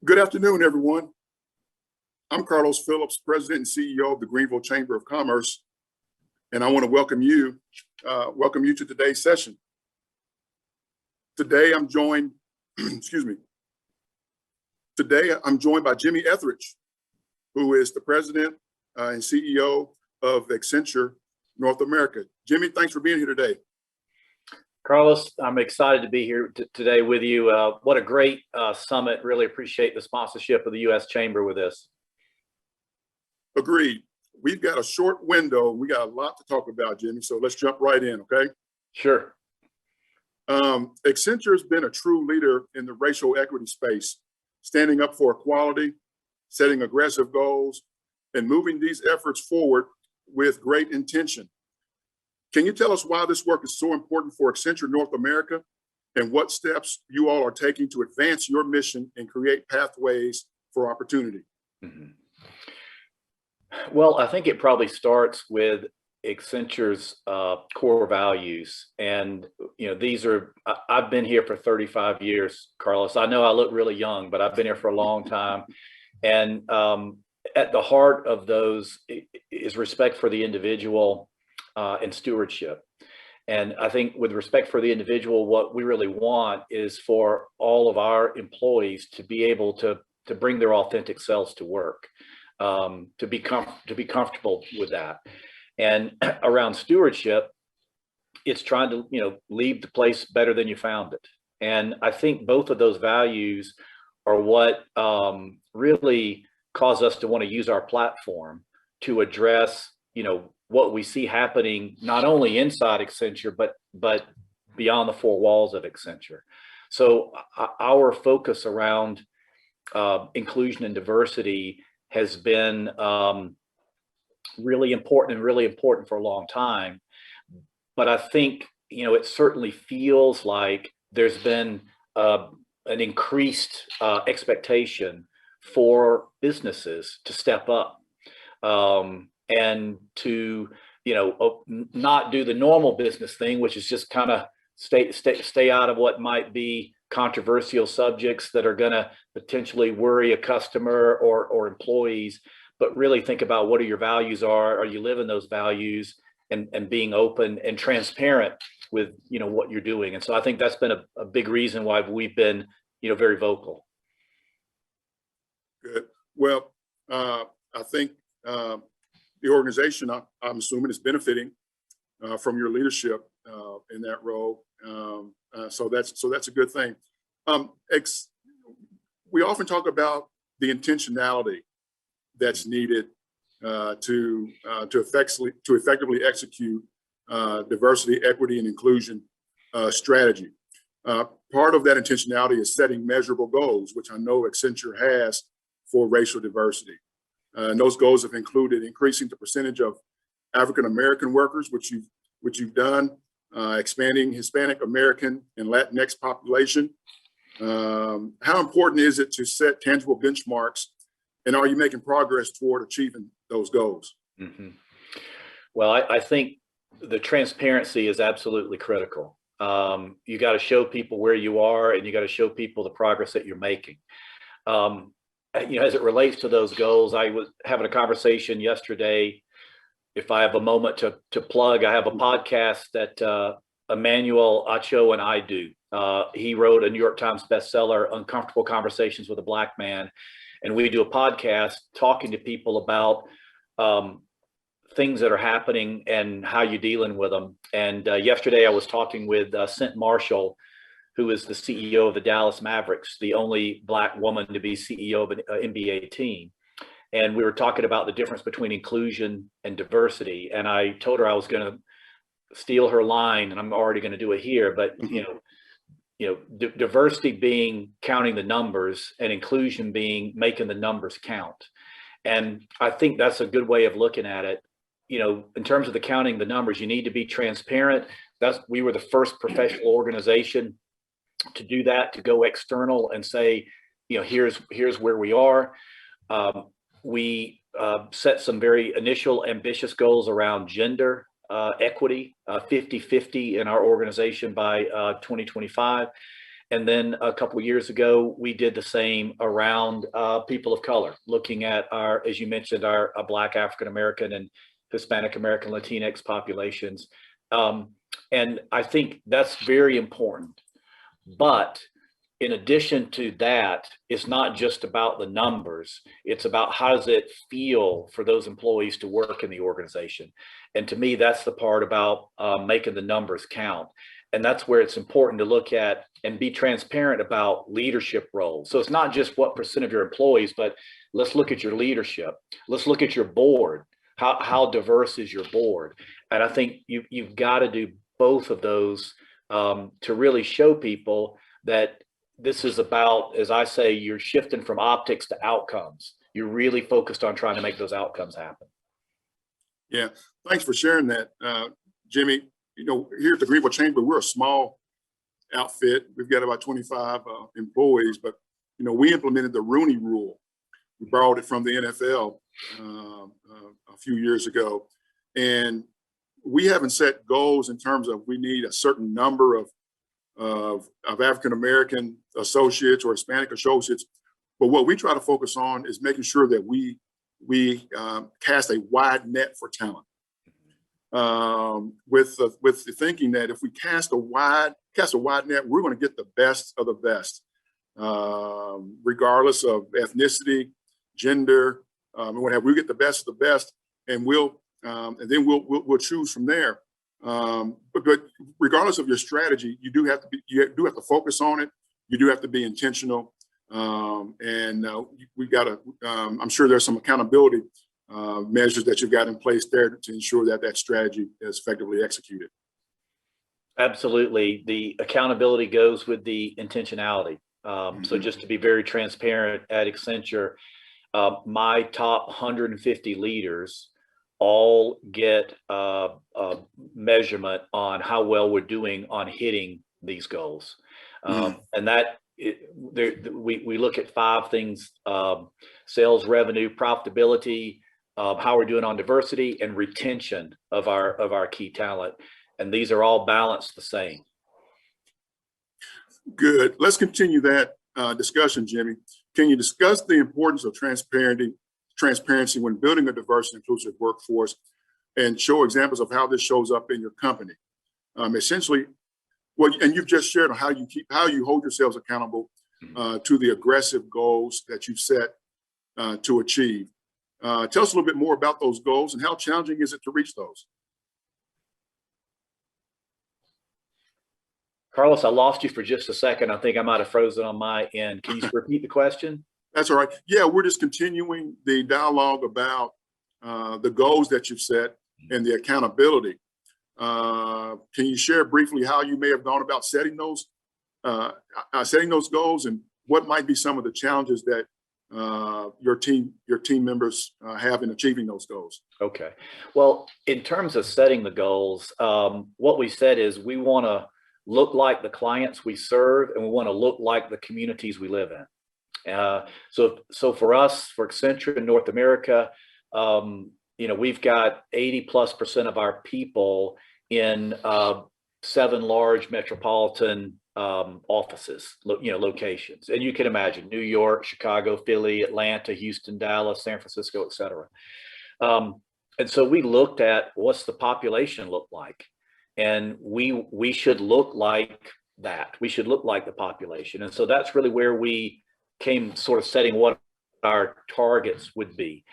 Good afternoon, everyone. I'm Carlos Phillips, President and CEO of the Greenville Chamber of Commerce, and I want to welcome you to today's session. Today, I'm joined, excuse me. Today, I'm joined by Jimmy Etheridge, who is the President and CEO of Accenture North America. Jimmy, thanks for being here today. Carlos, I'm excited to be here today with you. What a great summit. Really appreciate the sponsorship of the U.S. Chamber with this. Agreed. We've got a short window. We got a lot to talk about, Jimmy, so let's jump right in, okay? Sure. Accenture has been a true leader in the racial equity space, standing up for equality, setting aggressive goals, and moving these efforts forward with great intention. Can you tell us why this work is so important for Accenture North America and what steps you all are taking to advance your mission and create pathways for opportunity? Mm-hmm. Well, I think it probably starts with Accenture's core values. And, I've been here for 35 years, Carlos. I know I look really young, but I've been here for a long time. And at the heart of those is respect for the individual and stewardship. And I think with respect for the individual, what we really want is for all of our employees to be able to bring their authentic selves to work, to be comfortable with that. And around stewardship, it's trying to, leave the place better than you found it. And I think both of those values are what really cause us to want to use our platform to address, what we see happening not only inside Accenture, but beyond the four walls of Accenture. So our focus around inclusion and diversity has been really important for a long time. But I think, it certainly feels like there's been an increased expectation for businesses to step up. And to, not do the normal business thing, which is just kind of stay out of what might be controversial subjects that are going to potentially worry a customer or employees, but really think about what your values are you living those values, and being open and transparent with, what you're doing. And so I think that's been a big reason why we've been, very vocal. Good. Well, I think the organization, I'm assuming, is benefiting from your leadership in that role. So that's a good thing. We often talk about the intentionality that's needed to effectively execute diversity, equity, and inclusion strategy. Part of that intentionality is setting measurable goals, which I know Accenture has for racial diversity. And those goals have included increasing the percentage of African American workers, which you've done, expanding Hispanic American and Latinx population. How important is it to set tangible benchmarks, and are you making progress toward achieving those goals? Mm-hmm. Well, I think the transparency is absolutely critical. You got to show people where you are, and you got to show people the progress that you're making. As it relates to those goals, I was having a conversation yesterday. If I have a moment to plug, I have a podcast that Emmanuel Acho and I do. He wrote a New York Times bestseller, Uncomfortable Conversations with a Black Man. And we do a podcast talking to people about things that are happening and how you're dealing with them. And yesterday I was talking with Cent Marshall, who is the CEO of the Dallas Mavericks, the only Black woman to be CEO of an NBA team. And we were talking about the difference between inclusion and diversity. And I told her I was going to steal her line, and I'm already going to do it here. But, diversity being counting the numbers, and inclusion being making the numbers count. And I think that's a good way of looking at it. In terms of the counting the numbers, you need to be transparent. We were the first professional organization to do that, to go external and say, here's where we are. We set some very initial ambitious goals around gender equity, 50-50 in our organization by 2025. And then a couple of years ago, we did the same around people of color, looking at our, as you mentioned, our Black African American and Hispanic American Latinx populations. And I think that's very important. But in addition to that, it's not just about the numbers. It's about how does it feel for those employees to work in the organization. And to me, that's the part about making the numbers count. And that's where it's important to look at and be transparent about leadership roles. So it's not just what percent of your employees, but let's look at your leadership. Let's look at your board. How diverse is your board? And I think you've got to do both of those to really show people that this is about, as I say, you're shifting from optics to outcomes. You're really focused on trying to make those outcomes happen. Yeah, thanks for sharing that, Jimmy. You know, here at the Greenville Chamber, we're a small outfit. We've got about 25 employees, but, you know, we implemented the Rooney Rule. We borrowed it from the NFL a few years ago. And we haven't set goals in terms of we need a certain number of African-American associates or Hispanic associates. But what we try to focus on is making sure that we cast a wide net for talent. With the thinking that if we cast a wide net, we're going to get the best of the best, regardless of ethnicity, gender, and what have we. Get the best of the best, and then we'll choose from there. But regardless of your strategy, you do have to focus on it. You do have to be intentional, and we got to. I'm sure there's some accountability measures that you've got in place there to ensure that that strategy is effectively executed. Absolutely. The accountability goes with the intentionality. So just to be very transparent, at Accenture, my top 150 leaders all get a measurement on how well we're doing on hitting these goals. And that we look at 5 things: sales, revenue, profitability, how we're doing on diversity, and retention of our key talent. And these are all balanced the same. Good. Let's continue that discussion, Jimmy. Can you discuss the importance of transparency when building a diverse and inclusive workforce, and show examples of how this shows up in your company? Essentially, and you've just shared on how you hold yourselves accountable to the aggressive goals that you've set to achieve. Tell us a little bit more about those goals and how challenging is it to reach those? Carlos, I lost you for just a second. I think I might have frozen on my end. Can you repeat the question? That's all right. Yeah, we're just continuing the dialogue about the goals that you've set and the accountability. Can you share briefly how you may have gone about setting those goals, and what might be some of the challenges that your team members have in achieving those goals? Okay. Well, in terms of setting the goals, what we said is we want to look like the clients we serve, and we want to look like the communities we live in. So for us, for Accenture in North America, we've got 80+% of our people in 7 large metropolitan offices, locations. And you can imagine New York, Chicago, Philly, Atlanta, Houston, Dallas, San Francisco, et cetera. And so we looked at what's the population look like, and we should look like that. We should look like the population. And so that's really where we came sort of setting what our targets would be.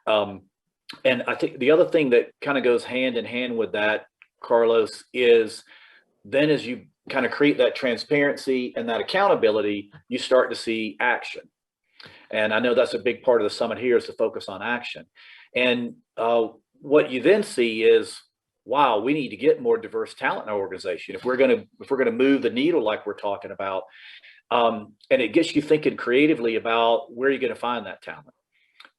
And I think the other thing that kind of goes hand in hand with that, Carlos, is then as you kind of create that transparency and that accountability, you start to see action. And I know that's a big part of the summit here, is to focus on action. And what you then see is, wow, we need to get more diverse talent in our organization if we're going to move the needle like we're talking about. And it gets you thinking creatively about where you're going to find that talent.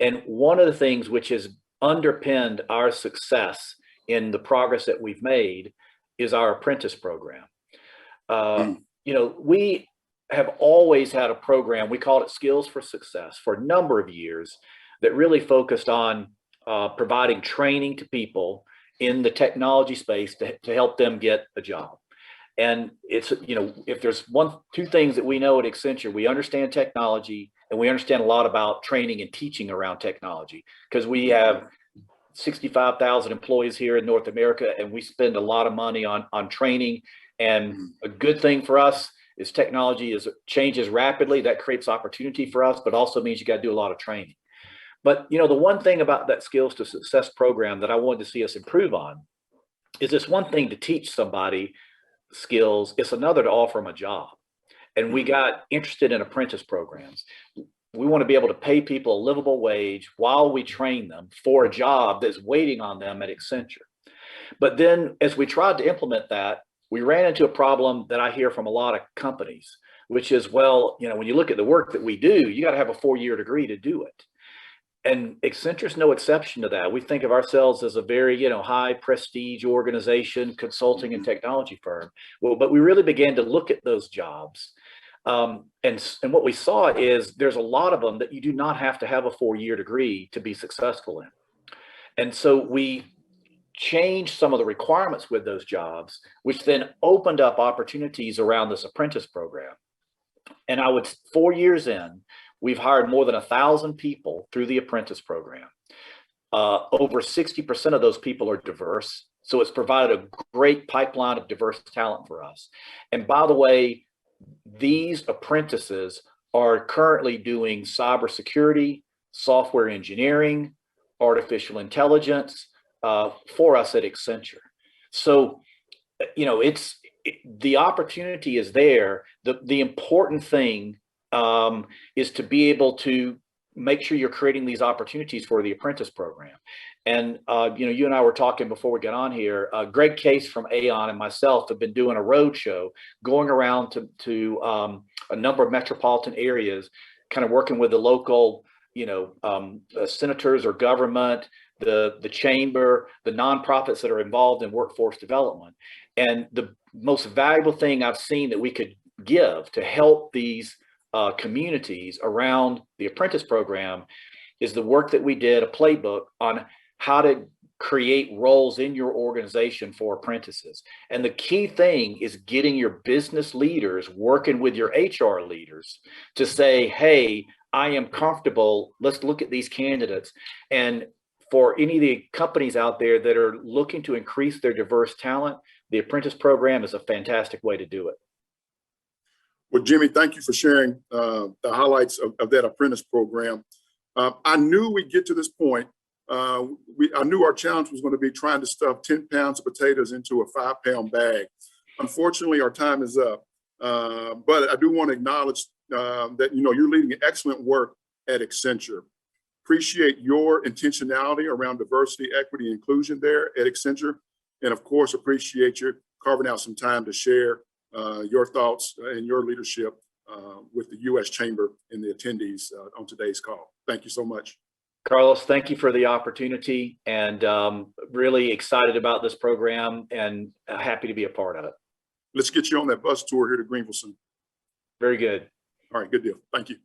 And one of the things which has underpinned our success in the progress that we've made is our apprentice program. We have always had a program, we called it Skills for Success, for a number of years, that really focused on providing training to people in the technology space to help them get a job. And it's, you know, if there's two things that we know at Accenture, we understand technology and we understand a lot about training and teaching around technology, because we have 65,000 employees here in North America, and we spend a lot of money on training. And a good thing for us is technology changes rapidly. That creates opportunity for us, but also means you got to do a lot of training. But, you know, the one thing about that Skills to Success program that I wanted to see us improve on is it's one thing to teach somebody skills, it's another to offer them a job. And we got interested in apprentice programs. We want to be able to pay people a livable wage while we train them for a job that's waiting on them at Accenture. But then as we tried to implement that, we ran into a problem that I hear from a lot of companies, which is, well, you know, when you look at the work that we do, you got to have a 4-year degree to do it. And Accenture's no exception to that. We think of ourselves as a very, you know, high prestige organization, consulting and technology firm. Well, but we really began to look at those jobs. And what we saw is there's a lot of them that you do not have to have a 4-year degree to be successful in. And so we changed some of the requirements with those jobs, which then opened up opportunities around this apprentice program. And 4 years in, we've hired more than 1,000 people through the apprentice program. Over 60% of those people are diverse. So it's provided a great pipeline of diverse talent for us. And by the way, these apprentices are currently doing cybersecurity, software engineering, artificial intelligence for us at Accenture. So, you know, the opportunity is there. The important thing is to be able to make sure you're creating these opportunities for the apprentice program. And, you know, you and I were talking before we got on here, Greg Case from Aon and myself have been doing a road show going around to a number of metropolitan areas, kind of working with the local, you know, senators or government, the chamber, the nonprofits that are involved in workforce development. And the most valuable thing I've seen that we could give to help these communities around the apprentice program is the work that we did, a playbook on how to create roles in your organization for apprentices. And the key thing is getting your business leaders working with your HR leaders to say, hey, I am comfortable. Let's look at these candidates. And for any of the companies out there that are looking to increase their diverse talent, the apprentice program is a fantastic way to do it. Well, Jimmy, thank you for sharing the highlights of that apprentice program. I knew we'd get to this point. I knew our challenge was going to be trying to stuff 10 pounds of potatoes into a 5-pound bag. Unfortunately, our time is up. But I do want to acknowledge that, you know, you're leading excellent work at Accenture. Appreciate your intentionality around diversity, equity, and inclusion there at Accenture. And of course, appreciate you carving out some time to share your thoughts and your leadership with the U.S. Chamber and the attendees on today's call. Thank you so much. Carlos, thank you for the opportunity, and really excited about this program and happy to be a part of it. Let's get you on that bus tour here to Greenville soon. Very good. All right, good deal. Thank you.